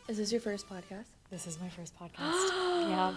Is this your first podcast? This is my first podcast. Yeah.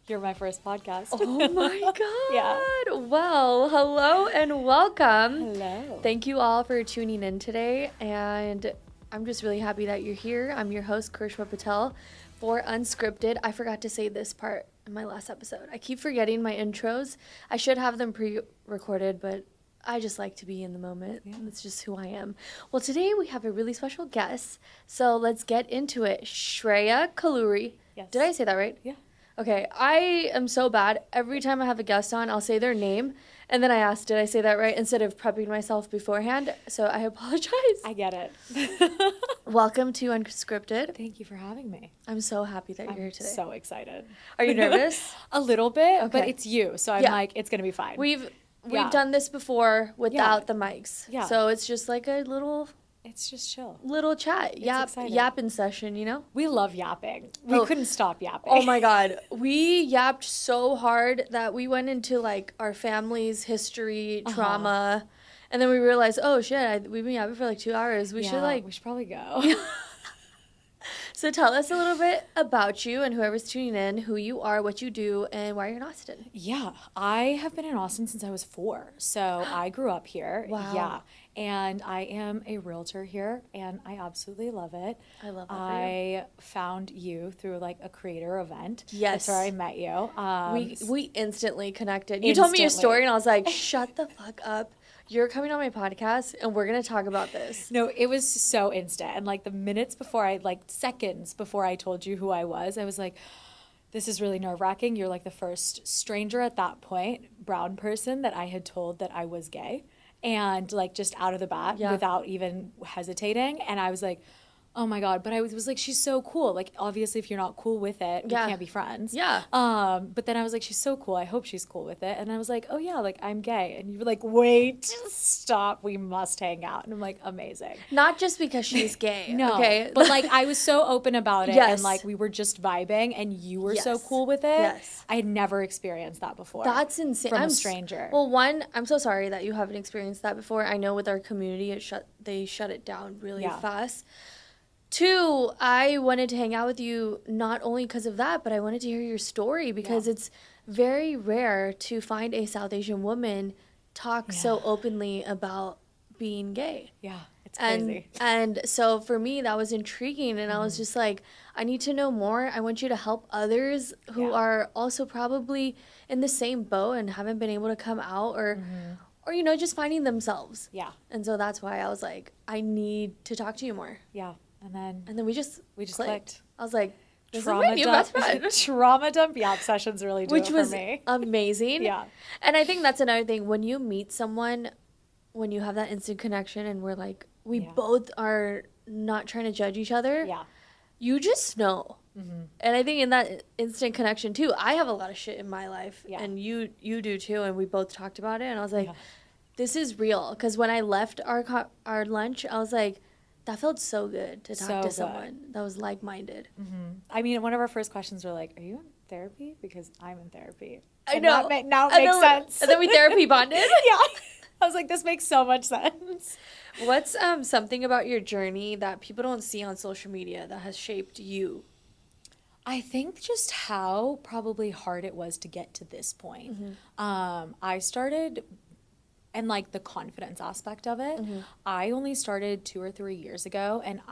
You're my first podcast. Oh my God. Yeah. Well, hello and welcome. Hello. Thank you all for tuning in today. And I'm just really happy that you're here. I'm your host, Karishma Patel, for Unscripted. I forgot to say this part in my last episode. I keep forgetting my intros. I should have them pre-recorded, but I just like to be in the moment. Yeah. That's just who I am. Well, today we have a really special guest, so let's get into it. Shreya Kolluri. Yes. Did I say that right? Yeah. Okay, I am so bad. Every time I have a guest on, I'll say their name, and then I ask, did I say that right, instead of prepping myself beforehand, so I apologize. I get it. Welcome to Unscripted. Thank you for having me. I'm so happy that you're here today. So excited. Are you nervous? A little bit, Okay. but it's you, so I'm like, it's going to be fine. We've done this before without the mics. Yeah. So it's just like a little just chill. Little chat. Yapping session, you know? We love yapping. We couldn't stop yapping. Oh my God. We yapped so hard that we went into like our family's history, trauma, and then we realized, oh shit, we've been yapping for like 2 hours. We should probably go. So tell us a little bit about you and whoever's tuning in, who you are, what you do, and why you're in Austin. Yeah, I have been in Austin since I was 4. So I grew up here. Wow. Yeah. And I am a realtor here, and I absolutely love it. I love that. I found you through like a creator event. Yes. That's where I met you. We instantly connected. You told me your story, and I was like, shut the fuck up. You're coming on my podcast, and we're going to talk about this. No, it was so instant. And like the seconds before I told you who I was like, this is really nerve-wracking. You're like the first stranger at that point, brown person that I had told that I was gay. And like just out of the bat without even hesitating. And I was like, oh my God. But I was like, she's so cool. Like, obviously, if you're not cool with it, we can't be friends. Yeah. But then I was like, she's so cool. I hope she's cool with it. And I was like, oh yeah, like I'm gay. And you were like, wait, stop. We must hang out. And I'm like, amazing. Not just because she's gay. No. Okay. But like I was so open about it. Yes. And like we were just vibing and you were so cool with it. Yes. I had never experienced that before. That's insane. From a stranger. Well, one, I'm so sorry that you haven't experienced that before. I know with our community, they shut it down really fast. 2, I wanted to hang out with you not only because of that, but I wanted to hear your story because it's very rare to find a South Asian woman talk so openly about being gay. Yeah, it's crazy. And so for me, that was intriguing, and I was just like, I need to know more. I want you to help others who are also probably in the same boat and haven't been able to come out or you know, just finding themselves. Yeah. And so that's why I was like, I need to talk to you more. Yeah. And then we just clicked. I was like, this is my new best friend. Trauma dump yap sessions really do it for me. Which was amazing. Yeah. And I think that's another thing. When you meet someone, when you have that instant connection and we're like, we both are not trying to judge each other. Yeah. You just know. Mm-hmm. And I think in that instant connection too, I have a lot of shit in my life. Yeah. And you do too. And we both talked about it. And I was like, this is real. Because when I left our lunch, I was like, that felt so good to talk to someone that was like-minded. Mm-hmm. I mean, one of our first questions were like, are you in therapy? Because I'm in therapy. I know. Now it makes sense. And then we therapy bonded. Yeah. I was like, this makes so much sense. What's something about your journey that people don't see on social media that has shaped you? I think just how probably hard it was to get to this point. Mm-hmm. I started... And like the confidence aspect of it, I only started 2 or 3 years ago, and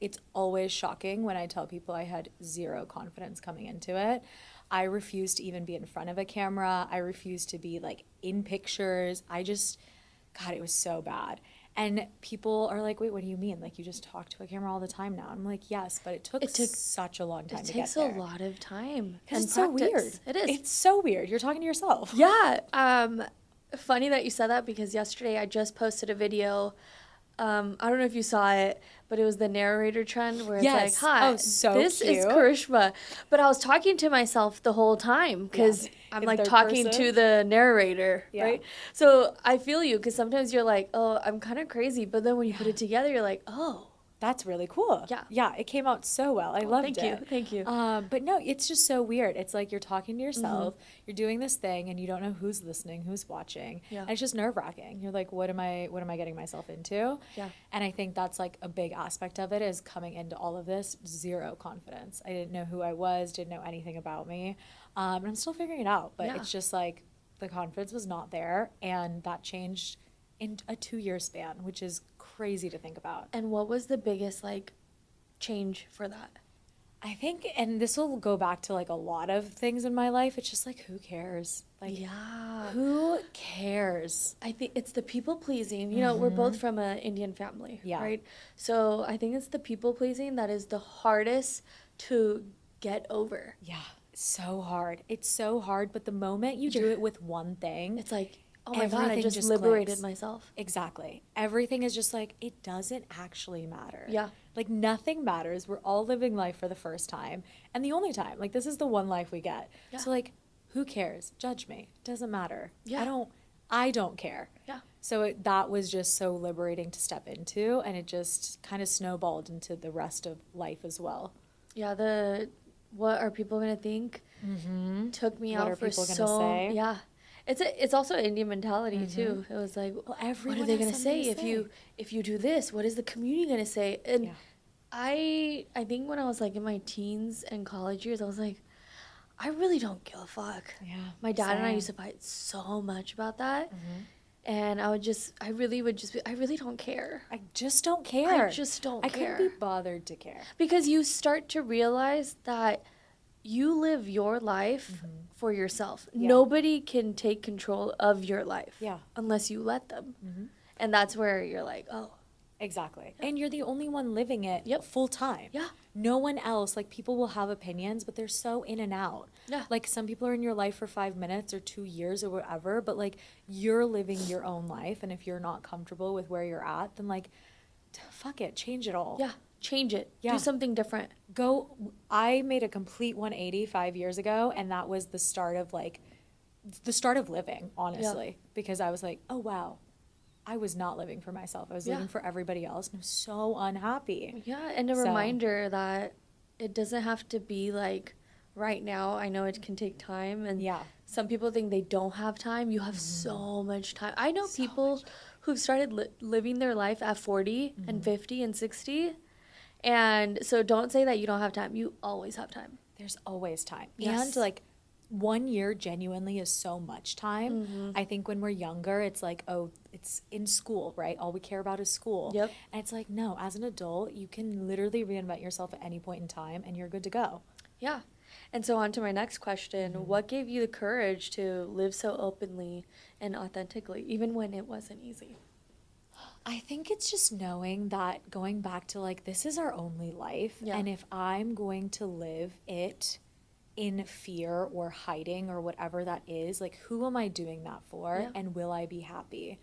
it's always shocking when I tell people I had zero confidence coming into it. I refused to even be in front of a camera. I refused to be like in pictures. God, it was so bad. And people are like, wait, what do you mean? Like you just talk to a camera all the time now. I'm like, yes, but it took such a long time to get there. It takes a lot of time. And it's so weird. It is. It's so weird. You're talking to yourself. Yeah. Funny that you said that because yesterday I just posted a video. I don't know if you saw it, but it was the narrator trend where it's like, hi, this is Karishma. But I was talking to myself the whole time because I'm like talking to the narrator, right? So I feel you because sometimes you're like, oh, I'm kind of crazy. But then when you put it together, you're like, oh, That's really cool. Yeah. Yeah, it came out so well. I loved thank it. you. Thank you. But no, it's just so weird. It's like you're talking to yourself, Mm-hmm. you're doing this thing, and you don't know who's listening, who's watching. Yeah. And it's just nerve-wracking. You're like, what am I getting myself into? Yeah. And I think that's like a big aspect of it is coming into all of this, zero confidence. I didn't know who I was, didn't know anything about me. And I'm still figuring it out. But Yeah. it's just like the confidence was not there. And that changed in a 2-year span, which is crazy to think about. And what was the biggest like change for that? I think, and this will go back to like a lot of things in my life. It's just like, who cares? Like, Yeah. who cares? I think it's the people pleasing. You know, we're both from an Indian family, Yeah. right? So I think it's the people pleasing that is the hardest to get over. Yeah, it's so hard. It's so hard. But the moment you do it with one thing, It's like, oh my God, I Everything just just liberated clicks. myself. exactly. Everything is just like, it doesn't actually matter. Yeah. Like, nothing matters. We're all living life for the first time and the only time. Like, this is the one life we get. Yeah. So, like, who cares? Judge me. Doesn't matter. Yeah. I don't care. Yeah. So that was just so liberating to step into, and it just kind of snowballed into the rest of life as well. Yeah, what are people gonna think took me What out are for people gonna so say? yeah. It's also Indian mentality too. It was like, Well, what are everyone they has gonna something say to if you do this? What is the community gonna say? And Yeah. I think when I was like in my teens and college years, I was like, I really don't give a fuck. Yeah. My dad and I same. used to fight so much about that. And I really would just be, I really don't care. I just don't care. I just don't I care. couldn't be bothered to care. Because you start to realize that you live your life for yourself. Yeah. Nobody can take control of your life Yeah. unless you let them. And that's where you're like, oh, Exactly. And you're the only one living it Yep. full time. Yeah. No one else, like, people will have opinions, but they're so in and out. Yeah. Like, some people are in your life for 5 minutes or 2 years or whatever, but like, you're living your own life. And if you're not comfortable with where you're at, then like, fuck it, change it all. yeah, change it. Yeah. Do something different. I made a complete 180 5 years ago, and that was the start of living, honestly, because I was like, oh wow, I was not living for myself. I was Yeah. living for everybody else, and I was so unhappy. Yeah, and a So- reminder that it doesn't have to be like right now. I know it can take time, and Yeah. some people think they don't have time. You have so much time. I know So people who've started living their life at 40 and 50 and 60. And so don't say that you don't have time. You always have time. There's always time. Yes. And like, 1 year genuinely is so much time. I think when we're younger, it's like, oh, it's in school, right? All we care about is school. Yep. And it's like, no, as an adult, you can literally reinvent yourself at any point in time, and you're good to go. Yeah. And so on to my next question. What gave you the courage to live so openly and authentically, even when it wasn't easy? I think it's just knowing that, going back to like, this is our only life. Yeah. And if I'm going to live it in fear or hiding or whatever that is, like, who am I doing that for? Yeah. And will I be happy?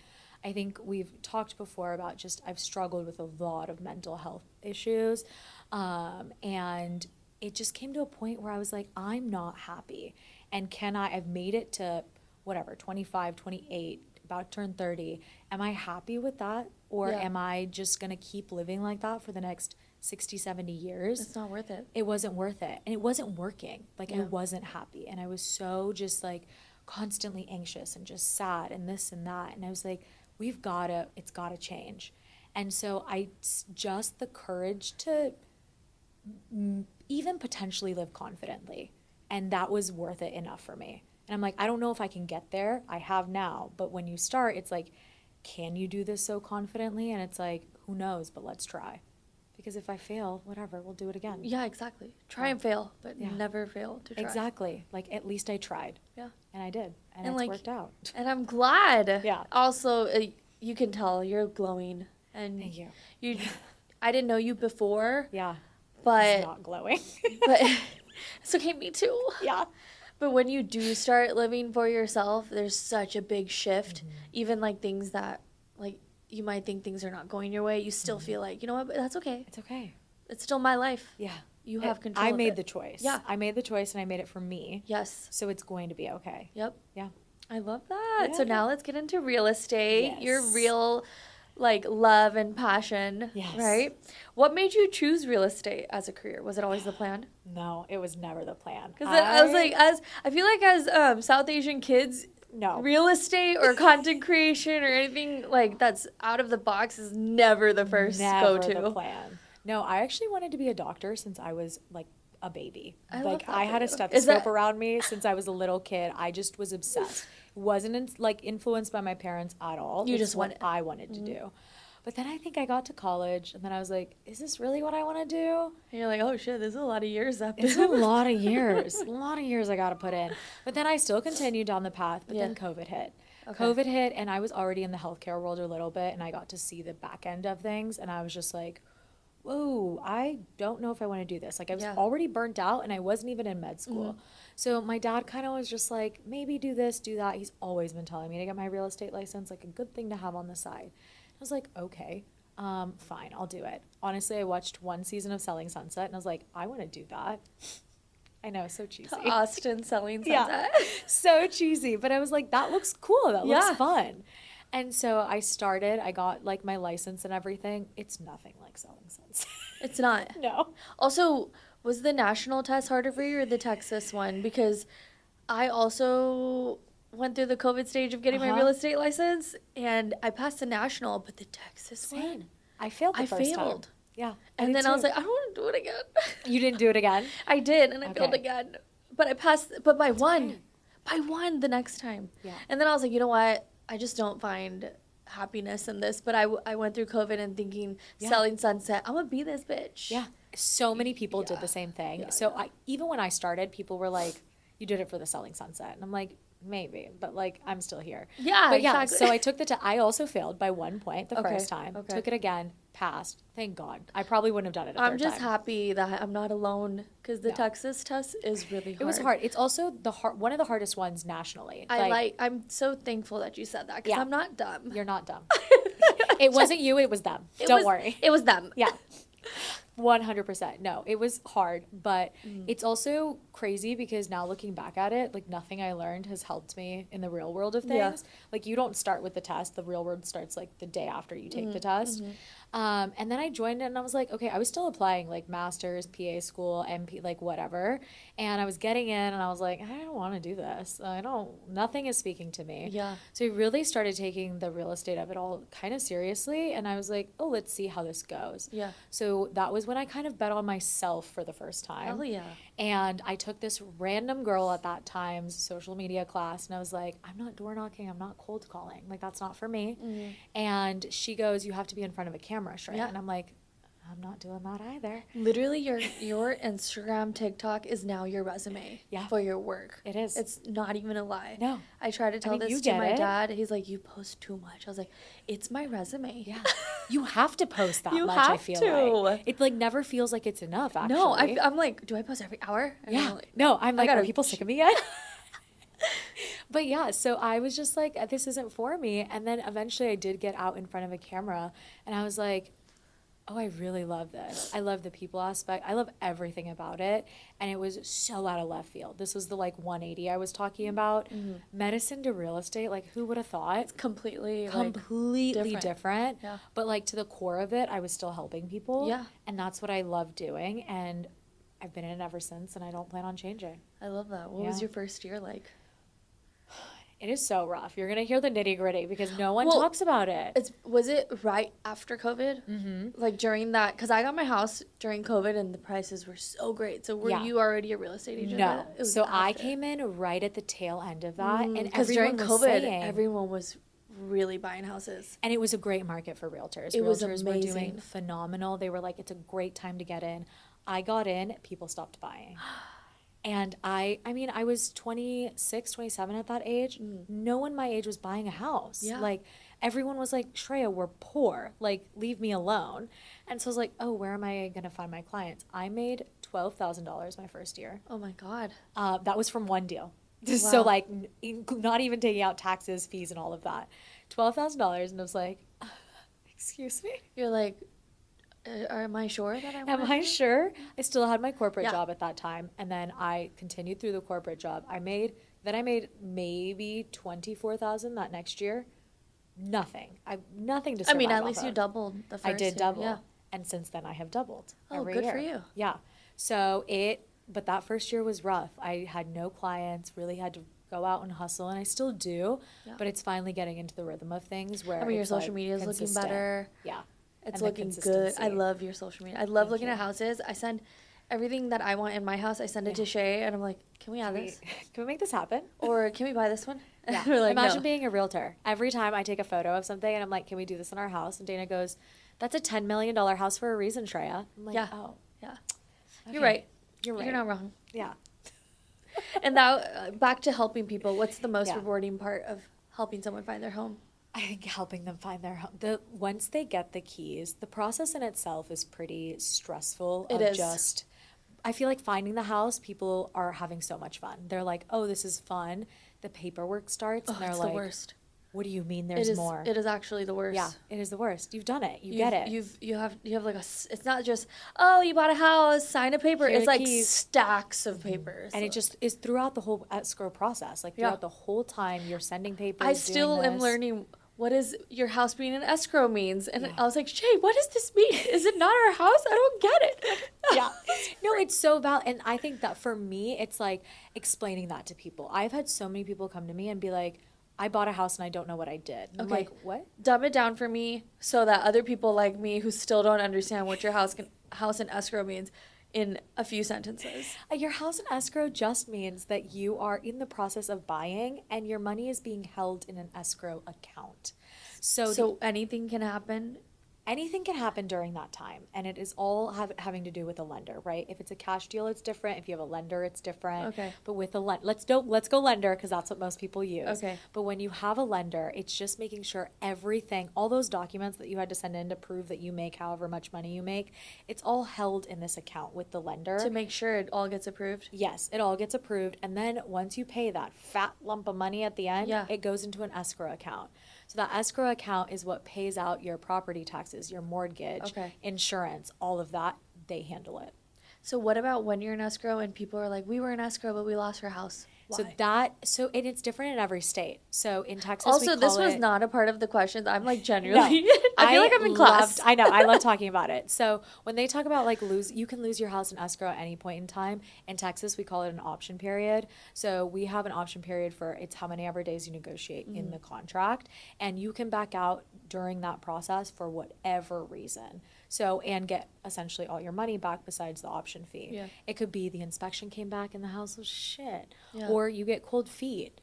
I think we've talked before about just, I've struggled with a lot of mental health issues. And it just came to a point where I was like, I'm not happy. And I've made it to whatever, 25, 28, about to turn 30. Am I happy with that? Or Yeah. am I just going to keep living like that for the next 60, 70 years? It's not worth it. It wasn't worth it. And it wasn't working. Like, I Yeah. wasn't happy. And I was so just like constantly anxious and just sad and this and that. And I was like, it's got to change. And so just the courage to even potentially live confidently. And that was worth it enough for me. And I'm like, I don't know if I can get there. I have now. But when you start, it's like, can you do this so confidently? And it's like, who knows, but let's try. Because if I fail, whatever, we'll do it again. Yeah, exactly. Try and fail, but Yeah. never fail to try. Exactly. Like, at least I tried. Yeah. And I did. And, And, it's like, worked out. And I'm glad. Yeah. Also, you can tell you're glowing. And Thank you. I didn't know you before, Yeah. but It's not glowing. but it's okay, me too. Yeah. But when you do start living for yourself, there's such a big shift. Mm-hmm. Even like things that, like, you might think things are not going your way, you still feel like, you know what, but that's okay. It's okay. It's still my life. Yeah. You have control I of made it. the choice. Yeah. I made the choice, and I made it for me. Yes. So it's going to be okay. Yep. Yeah. I love that. So Yeah. now let's get into real estate. Your Yes. real like love and passion, Yes. right? What made you choose real estate as a career? Was it always the plan? No, it was never the plan. Because I was like, I feel like as South Asian kids, no. real estate or content creation or anything like that's out of the box is never the first go-to. Never the plan. No, I actually wanted to be a doctor since I was like a baby. Like I had a is stethoscope that around me since I was a little kid. I just was obsessed. Wasn't like influenced by my parents at all. You It's just what wanted I wanted to do. But then I think I got to college and then I was like, is this really what I want to do? and you're like, oh shit, there's a lot of years up. It's a lot of years. A lot of years I got to put in. But then I still continued down the path, but then COVID hit. Okay. COVID hit and I was already in the healthcare world a little bit and I got to see the back end of things and I was just like, whoa, I don't know if I want to do this. Like I was already burnt out and I wasn't even in med school. So my dad kind of was just like, maybe do this, do that. He's always been telling me to get my real estate license, like a good thing to have on the side. I was like, okay, fine, I'll do it. Honestly, I watched one season of Selling Sunset and I was like, I want to do that. I know, so cheesy. To Austin Selling Sunset. Yeah, so cheesy. But I was like, that looks cool. That looks fun. And so I got like my license and everything. It's nothing like Selling Sunset. It's not. No. Also, was the national test harder for you or the Texas one? Because I also went through the COVID stage of getting my real estate license and I passed the national, but the Texas one, I failed the first time. Yeah. And then I was like, I don't want to do it again. You didn't do it again? I did, and I failed again. But I passed, but by one. By one the next time. Yeah. And then I was like, you know what? I just don't find happiness in this. But I went through COVID and thinking, Selling Sunset, I'm going to be this bitch. Yeah. So many people did the same thing. So even when I started, people were like, you did it for the Selling Sunset. And I'm like, maybe, but like I'm still here. Yeah, but yeah. exactly. So I took I also failed by 1 point the first time. Okay. Took it again, passed. Thank God. I probably wouldn't have done it. I'm just happy that I'm not alone because the Texas test is really hard. It was hard. It's also one of the hardest ones nationally. I'm so thankful that you said that because I'm not dumb. You're not dumb. It wasn't you. It was them. Don't worry. It was them. Yeah. 100%. No, it was hard, but it's also crazy because now looking back at it, like nothing I learned has helped me in the real world of things. Yeah. Like you don't start with the test. The real world starts like the day after you take the test. And then I joined it and I was like, okay, I was still applying like master's, PA school, MP, like whatever. And I was getting in and I was like, I don't want to do this. Nothing is speaking to me. Yeah. So I really started taking the real estate of it all kind of seriously. And I was like, oh, let's see how this goes. Yeah. So that was when I kind of bet on myself for the first time. Hell yeah. And I took this random girl at that time's social media class and I was like, I'm not door knocking, I'm not cold calling. Like that's not for me. And she goes, you have to be in front of a camera, Shreya. Yeah. And I'm like, I'm not doing that either. Literally your Instagram, TikTok is now your resume for your work. It is. It's not even a lie. No. I try to tell this to my dad. He's like, you post too much. I was like, it's my resume. Yeah. You have to post that you much, have I feel to. like. It like never feels like it's enough, actually. No, I'm like, do I post every hour? And yeah. I'm like, are people sick of me yet? But yeah, so I was just like, this isn't for me. And then eventually I did get out in front of a camera and I was like, oh, I really love this. I love the people aspect. I love everything about it. And it was so out of left field. This was the like 180 I was talking about. Medicine to real estate, like who would have thought? It's completely different. Yeah. But like to the core of it, I was still helping people. Yeah. And that's what I love doing. And I've been in it ever since and I don't plan on changing. I love that. What was your first year like? It is so rough. You're going to hear the nitty gritty because no one talks about it. Was it right after COVID? Like during that, because I got my house during COVID and the prices were so great. So were you already a real estate agent? No. So I came in right at the tail end of that. And because during COVID, everyone was really buying houses. And it was a great market for realtors. Realtors were doing phenomenal. They were like, it's a great time to get in. I got in, people stopped buying. And I mean, I was 26, 27 at that age. No one my age was buying a house. Yeah. Like, everyone was like, Shreya, we're poor. Like, leave me alone. And so I was like, oh, where am I going to find my clients? I made $12,000 my first year. Oh, my God. That was from one deal. Wow. So, like, not even taking out taxes, fees, and all of that. $12,000. And I was like, excuse me? You're like... am I sure that I want Am I sure? I still had my corporate job at that time. And then I continued through the corporate job. I made maybe $24,000 that next year. nothing. I've nothing to I survive mean, at off least you of. doubled the first I did year. double. Yeah. And since then I have doubled Oh, every good year. for you. Yeah. So but that first year was rough. I had no clients, really had to go out and hustle, and I still do, Yeah. but it's finally getting into the rhythm of things where I mean, your it's social like media is looking consistent. better. Yeah. It's And the looking good. I consistency. love your social media. I love Thank looking you. at houses. I send everything that I want in my house. I send it to Shay, and I'm like, can we add this? Can we make this happen? Or can we buy this one? Yeah. We're like, Imagine no. being a realtor. Every time I take a photo of something and I'm like, can we do this in our house? And Dana goes, that's a $10 million house for a reason, Shreya. I'm like, Yeah. oh. Yeah. Okay. You're right. You're right. You're not wrong. Yeah. And now, back to helping people. What's the most Yeah. rewarding part of helping someone find their home? I think helping them find their home. Once they get the keys, the process in itself is pretty stressful. It is. I feel like finding the house, people are having so much fun. They're like, oh, this is fun. The paperwork starts, Oh, and they're it's like, the worst. what do you mean It there's is. more? It is actually the worst. Yeah, it is the worst. You've done it. You get it. You have like it's not just, oh, you bought a house, sign a paper. Here are It's the like keys. stacks of papers. And it just is throughout the whole escrow process. Like Yeah. throughout the whole time, you're sending papers. I still doing am this. learning what is your house being an escrow means. And Yeah. I was like, Shay, what does this mean? Is it not our house? I don't get it. Yeah. No, it's so valid. And I think that for me, it's like explaining that to people. I've had so many people come to me and be like, I bought a house and I don't know what I did. And I'm Okay. like, what? Dumb it down for me so that other people like me who still don't understand what your house and escrow means in a few sentences. Your house in escrow just means that you are in the process of buying and your money is being held in an escrow account. So Anything can happen. anything can happen during that time, and it is all having to do with a lender, right? If it's a cash deal, it's different. If you have a lender, it's different. Okay. But with a let's go lender, because that's what most people use. Okay. But when you have a lender, it's just making sure everything, all those documents that you had to send in to prove that you make however much money you make, it's all held in this account with the lender. To make sure it all gets approved. Yes, it all gets approved. And then once you pay that fat lump of money at the end, Yeah. it goes into an escrow account. So that escrow account is what pays out your property taxes, your mortgage, Okay. insurance, all of that. They handle it. So what about when you're in escrow and people are like, we were in escrow, but we lost our house? Why? And it's different in every state. So in Texas, Also, we this call was it, not a part of the questions. I'm like No, genuinely, I feel like I'm in class. I know. I love talking about it. So when they talk about like you can lose your house in escrow at any point in time. In Texas, we call it an option period. So we have an option period for it's how many ever days you negotiate in the contract, and you can back out during that process for whatever reason. So, and get essentially all your money back besides the option fee. Yeah. It could be the inspection came back and the house was shit. Yeah. Or you get cold feet.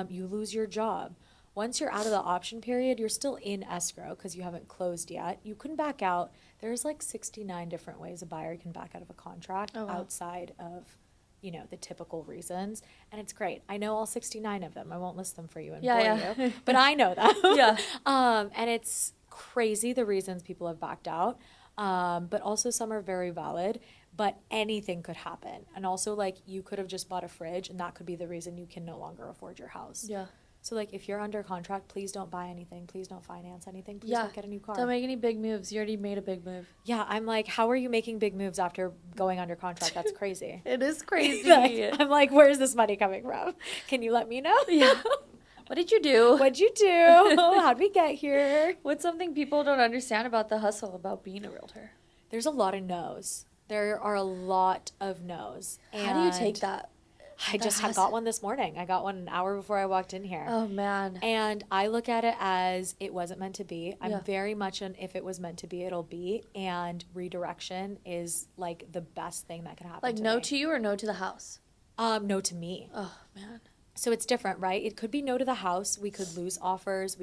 You lose your job. Once you're out of the option period, you're still in escrow because you haven't closed yet. You can back out. There's like 69 different ways a buyer can back out of a contract outside of, the typical reasons. And it's great. I know all 69 of them. I won't list them for you and bore you, but I know them. Yeah. And it's crazy the reasons people have backed out. But also some are very valid, but anything could happen. And also like you could have just bought a fridge and that could be the reason you can no longer afford your house. Yeah. So like if you're under contract, please don't buy anything. Please don't finance anything. Please Yeah. don't get a new car. Don't make any big moves. You already made a big move. Yeah, I'm like, how are you making big moves after going under contract? That's crazy. It is crazy. I'm like, where's this money coming from? Can you let me know? Yeah. What did you do? What'd you do? How'd we get here? What's something people don't understand about the hustle about being a realtor? There's a lot of no's. There are a lot of no's. How do you take And that? I just got one this morning. I got one an hour before I walked in here. Oh, man. And I look at it as it wasn't meant to be. I'm Yeah. very much an if it was meant to be, it'll be. And redirection is like the best thing that can happen Like to no me. to you or no to the house? No to me. Oh, man. So it's different, right? It could be no to the house. We could lose offers.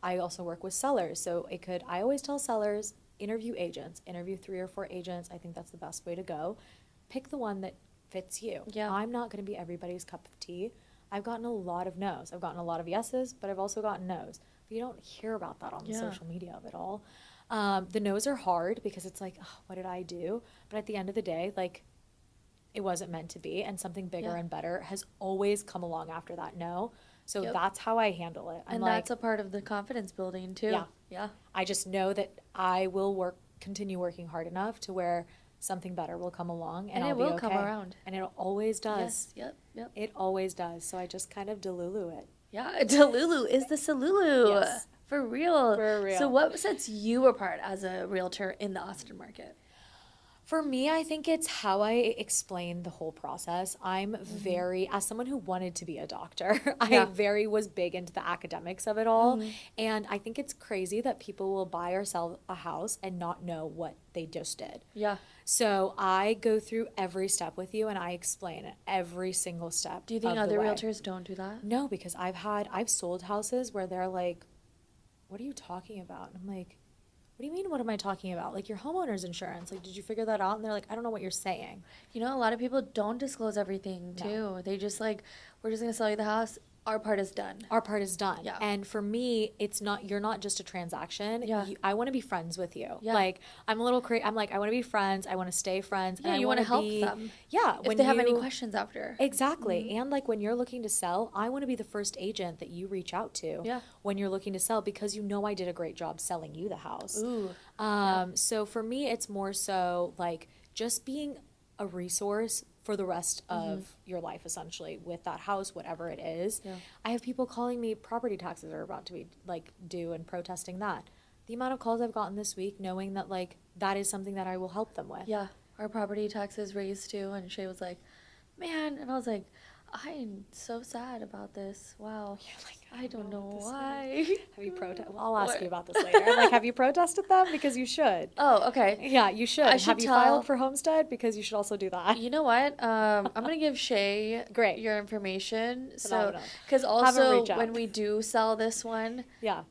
I also work with sellers. So I always tell sellers, interview agents, interview 3 or 4 agents. I think that's the best way to go. Pick the one that fits you. Yeah. I'm not going to be everybody's cup of tea. I've gotten a lot of no's. I've gotten a lot of yeses, but I've also gotten no's. But you don't hear about that on the social media of it all. The no's are hard because it's like, oh, what did I do? But at the end of the day, like, it wasn't meant to be, and something bigger and better has always come along after that no. So that's how I handle it. And that's a part of the confidence building, too. Yeah. Yeah. I just know that I will continue working hard enough to where something better will come along, and I'll it be will okay. come around. And it always does. Yes. Yep. It always does. So I just kind of delulu it. Yeah, Delulu is the Salulu. Yes. For real. For real. So what sets you apart as a realtor in the Austin market? For me, I think it's how I explain the whole process. I'm very, as someone who wanted to be a doctor, Yeah. I was big into the academics of it all. And I think it's crazy that people will buy or sell a house and not know what they just did. Yeah. So I go through every step with you and I explain every single step. Do you think of the other way. realtors don't do that? No, because I've sold houses where they're like, what are you talking about? And I'm like, what do you mean, what am I talking about? Like, your homeowner's insurance. Like, did you figure that out? And they're like, I don't know what you're saying. You know, a lot of people don't disclose everything too. No. They just like, we're just gonna sell you the house. Our part is done. Our part is done. Yeah. And for me, you're not just a transaction. Yeah. I want to be friends with you. Yeah. Like, I'm a little crazy. I'm like, I want to be friends. I want to stay friends. Yeah, and you want to help them. Yeah. If they have any questions after. Exactly. And like when you're looking to sell, I want to be the first agent that you reach out to. Yeah. When you're looking to sell, because you know I did a great job selling you the house. Ooh. So for me, it's more so like just being a resource for the rest of your life, essentially, with that house, whatever it is. Yeah. I have people calling me, property taxes are about to be like due, and protesting that. The amount of calls I've gotten this week, knowing that like that is something that I will help them with. Yeah. Our property taxes raised too, and Shay was like, man, and I was like, I'm so sad about this. Wow. You're like, I don't know this why. Have you protested? Well, I'll ask What? you about this later. Like, have you protested them? Because you should. Oh, okay. Yeah, you should. I should Have you tell- filed for homestead? Because you should also do that. You know what? I'm gonna give Shay Great. your information. So, Phenomenal. because Have her also reach out. when we do sell this one, Yeah.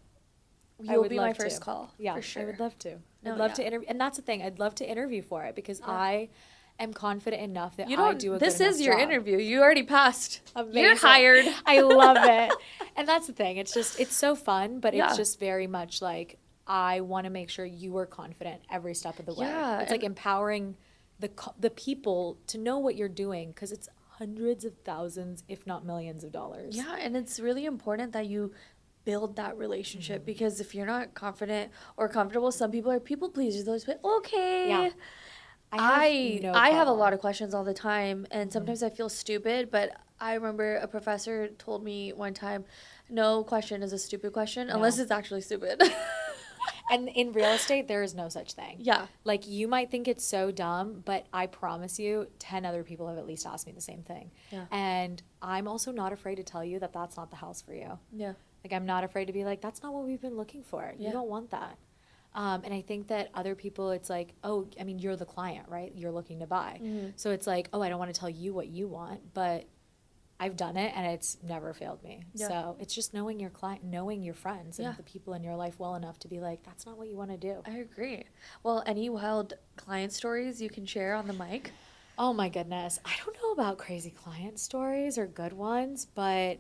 you'll would be my love to. first call. Yeah, for sure. I would love to. No, I'd love yeah. to interview, and that's the thing. I'd love to interview for it because Yeah. I am confident enough that You I don't. do a This good is enough your job. interview. You already passed. You're Amazing. hired. I love it, and that's the thing. It's so fun, but Yeah. it's just very much like I want to make sure you are confident every step of the way. Yeah, It's like empowering the people to know what you're doing, because it's hundreds of thousands, if not millions of dollars. Yeah, and it's really important that you build that relationship because if you're not confident or comfortable, some people are people pleasers. They'll just be okay. Yeah. I no have a problem. lot of questions all the time, and sometimes I feel stupid. But I remember a professor told me one time, "No question is a stupid question unless it's actually stupid." And in real estate, there is no such thing. Yeah. Like, you might think it's so dumb, but I promise you, 10 other people have at least asked me the same thing. Yeah. And I'm also not afraid to tell you that that's not the house for you. Yeah. Like, I'm not afraid to be like, that's not what we've been looking for. Yeah. You don't want that. And I think that other people, it's like, oh, I mean, you're the client, right? You're looking to buy. So it's like, oh, I don't want to tell you what you want, but I've done it and it's never failed me. Yeah. So it's just knowing your client, knowing your friends and Yeah. the people in your life well enough to be like, that's not what you want to do. I agree. Well, any wild client stories you can share on the mic? Oh my goodness. I don't know about crazy client stories or good ones, but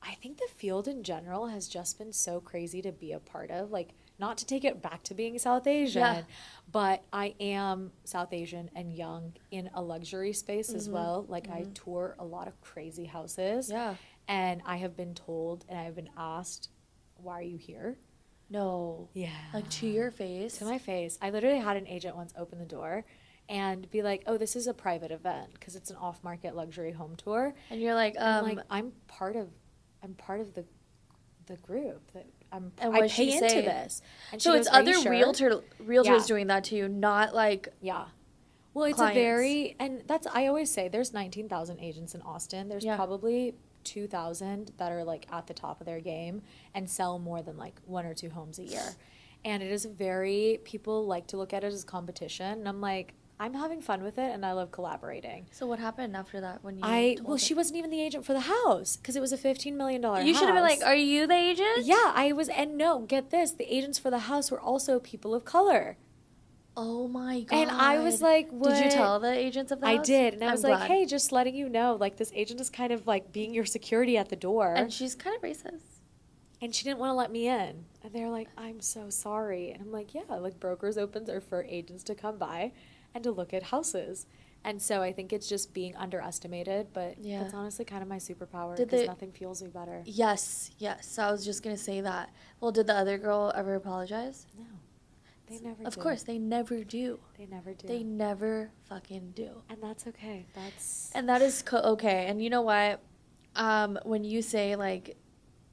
I think the field in general has just been so crazy to be a part of. Like, not to take it back to being South Asian, Yeah. but I am South Asian and young in a luxury space as well. Like, I tour a lot of crazy houses. Yeah. And I have been told and I've been asked, why are you here? No. Yeah. Like to your face. To my face. I literally had an agent once open the door and be like, oh, this is a private event because it's an off-market luxury home tour. And you're like, I'm like, I'm part of the group that And I what'd pay she into say? this. And so she it's goes, "Are you other sure?" realtors Yeah. doing that to you, not like Yeah. Well, it's clients. a very, and that's, I always say there's 19,000 agents in Austin. There's Yeah. probably 2,000 that are like at the top of their game and sell more than like 1 or 2 homes a year. And it is people like to look at it as competition. And I'm like, I'm having fun with it and I love collaborating. So what happened after that when you Well, told she her? wasn't even the agent for the house because it was a $15 million house. You should have been like, "Are you the agent?" Yeah, I was, and no, get this, the agents for the house were also people of color. Oh my god. And I was like, what? Did you tell the agents of the I house? did, and I I'm was like, glad. hey, just letting you know, like, this agent is kind of like being your security at the door. And she's kind of racist. And she didn't want to let me in. And they're like, I'm so sorry. And I'm like, yeah, like, brokers' opens are for agents to come by and to look at houses. And so I think it's just being underestimated, but Yeah. that's honestly kind of my superpower Did because they- nothing fuels me better. Yes. I was just gonna say that. Well, did the other girl ever apologize? No, they never Of do. course, they never do. They never do. They never fucking do. And that's okay. That's And that is okay. And you know what? When you say like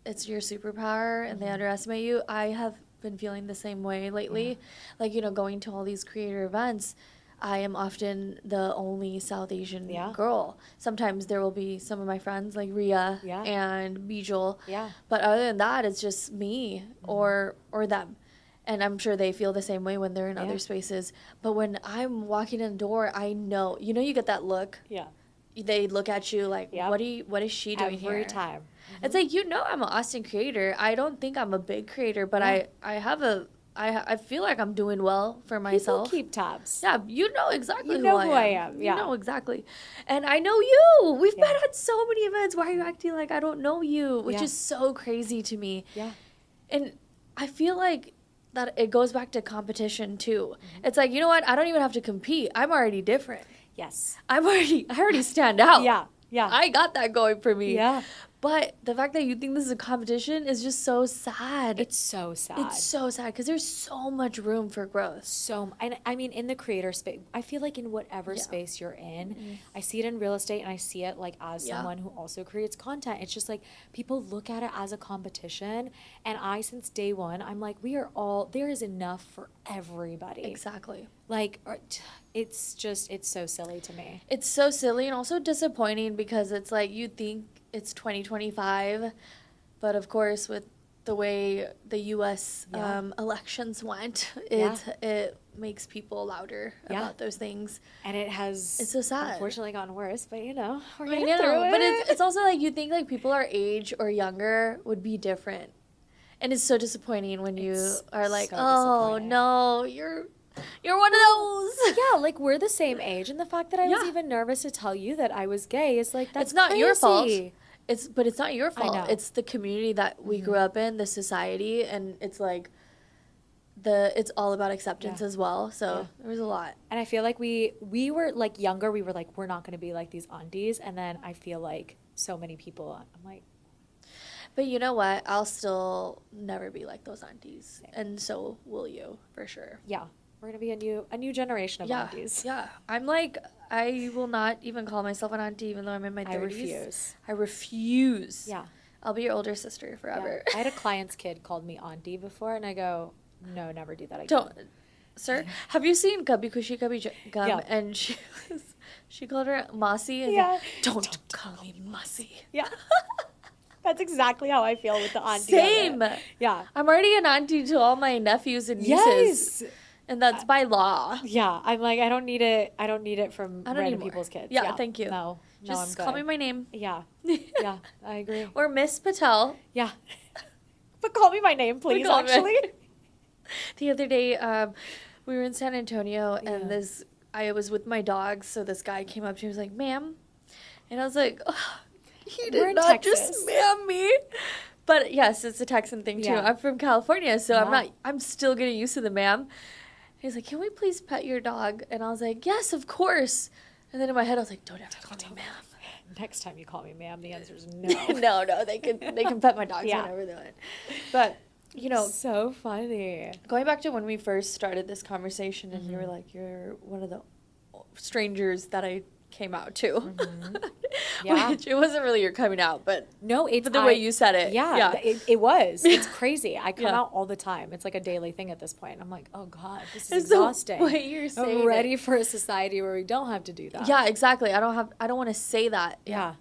it's your superpower and they underestimate you. I have been feeling the same way lately. Like, you know, going to all these creator events, I am often the only South Asian girl. Sometimes there will be some of my friends like Rhea and Bijul. Yeah. But other than that, it's just me or them. And I'm sure they feel the same way when they're in other spaces. But when I'm walking in the door, I know, you know, you get that look. Yeah. They look at you like, what is she doing here? Every time. It's like, you know, I'm an Austin creator. I don't think I'm a big creator, but I feel like I'm doing well for myself. People keep tabs. Yeah, you know exactly who I am. Yeah. You know exactly. And I know you. We've been at so many events. Why are you acting like I don't know you? Which is so crazy to me. Yeah. And I feel like that it goes back to competition too. It's like, you know what? I don't even have to compete. I'm already different. Yes. I already stand out. Yeah. I got that going for me. Yeah. But the fact that you think this is a competition is just so sad. It's so sad. It's so sad because there's so much room for growth. And I mean, in the creator space, I feel like in whatever space you're in, I see it in real estate and I see it like as someone who also creates content. It's just like people look at it as a competition. And since day one, I'm like, there is enough for everybody. Exactly. Like, it's so silly to me. It's so silly and also disappointing because it's like you think it's 2025, but of course with the way the U.S. Elections went, it makes people louder about those things. And it's so sad. Unfortunately gotten worse, but you know, we're getting through it. But it's also like you think like people our age or younger would be different. And it's so disappointing when you are like, oh no, you're one of those. Yeah, like we're the same age, and the fact that I was even nervous to tell you that I was gay is like, that's it's not crazy. Your fault. But it's not your fault. I know. It's the community that we grew up in, the society, and it's like it's all about acceptance as well. So there was a lot. And I feel like we were like younger. We were like, we're not going to be like these aunties, and then I feel like so many people. I'm like. But you know what? I'll still never be like those aunties, and so will you, for sure. Yeah. We're going to be a new generation of aunties. Yeah. I'm like, I will not even call myself an auntie even though I'm in my 30s. I refuse. Yeah. I'll be your older sister forever. Yeah. I had a client's kid called me auntie before, and I go, no, never do that again. Don't. Sir, have you seen Kabhi Khushi Kabhi Gum? Yeah. And she called her Masi. And don't call me Masi. Yeah. That's exactly how I feel with the auntie. Same. Yeah. I'm already an auntie to all my nephews and nieces. Yes. And that's by law. Yeah, I'm like, I don't need it from random people's kids. Yeah, thank you. No, just I'm good. Call me my name. Yeah, yeah, I agree. Or Miss Patel. Yeah, but call me my name, please. Actually, the other day, we were in San Antonio, and I was with my dogs. So this guy came up to me, and was like, "Ma'am," and I was like, oh, "He did not just ma'am me." But yes, it's a Texan thing too. I'm from California, so I'm still getting used to the ma'am. He's like, "Can we please pet your dog?" And I was like, "Yes, of course." And then in my head, I was like, "Don't ever call me ma'am." Next time you call me ma'am, the answer is no. No, they can pet my dogs whenever they want. But, you know. So funny. Going back to when we first started this conversation and you were like, you're one of the strangers that I came out to. Mm-hmm. Yeah. Which it wasn't really your coming out, but but the way you said it. Yeah. It was. It's crazy. I come out all the time. It's like a daily thing at this point. I'm like, oh God, this is exhausting. The way you're saying I'm ready for a society where we don't have to do that. Yeah, exactly. I don't want to say that. Yeah.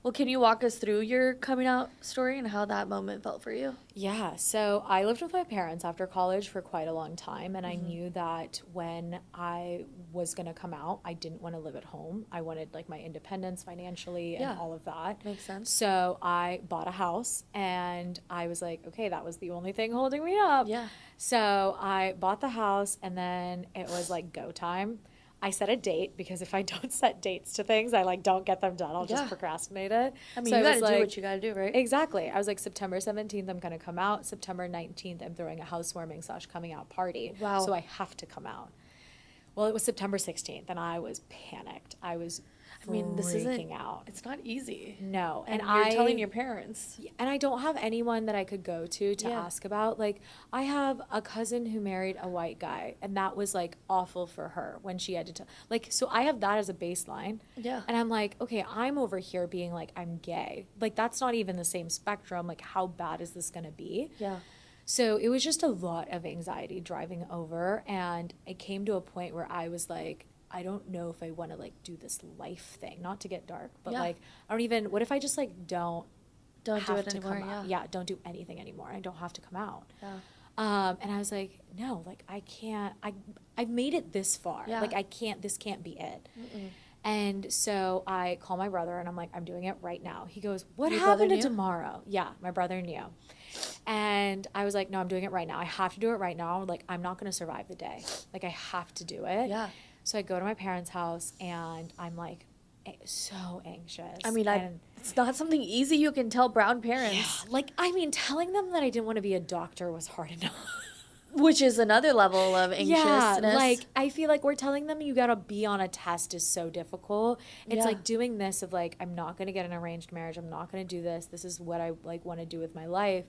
Well, can you walk us through your coming out story and how that moment felt for you? Yeah. So I lived with my parents after college for quite a long time. And I knew that when I was going to come out, I didn't want to live at home. I wanted like my independence financially and all of that. Makes sense. So I bought a house and I was like, okay, that was the only thing holding me up. Yeah. So I bought the house and then it was like go time. I set a date because if I don't set dates to things, I like don't get them done. I'll just procrastinate it. I mean, so you got to do what you got to do, right? Exactly. I was like, September 17th, I'm going to come out. September 19th, I'm throwing a housewarming / coming out party. Wow. So I have to come out. Well, it was September 16th, and I was panicked. I was I mean, this isn't, out. it's not easy. No. And you're telling your parents. And I don't have anyone that I could go to Yeah. ask about. Like, I have a cousin who married a white guy, and that was, like, awful for her when she had to tell. Like, so I have that as a baseline. Yeah. And I'm like, okay, I'm over here being like, I'm gay. Like, that's not even the same spectrum. Like, how bad is this going to be? Yeah. So it was just a lot of anxiety driving over. And it came to a point where I was like, I don't know if I want to, like, do this life thing. Not to get dark, but, like, I don't even, what if I just, like, don't do have it to anymore, come out? Yeah, don't do anything anymore. I don't have to come out. Yeah. And I was like, no, like, I can't, I've made it this far. Yeah. Like, this can't be it. Mm-mm. And so I call my brother and I'm like, I'm doing it right now. He goes, what Your happened brother to knew? tomorrow? Yeah, my brother knew. And I was like, no, I'm doing it right now. I have to do it right now. Like, I'm not going to survive the day. Like, I have to do it. Yeah. So I go to my parents' house and I'm like so anxious. I mean, it's not something easy you can tell brown parents. Yeah, like, I mean, telling them that I didn't want to be a doctor was hard enough. Which is another level of anxiousness. Yeah, like, I feel like we're telling them you gotta be on a test is so difficult. It's like doing this of like, I'm not gonna get an arranged marriage. I'm not gonna do this. This is what I like want to do with my life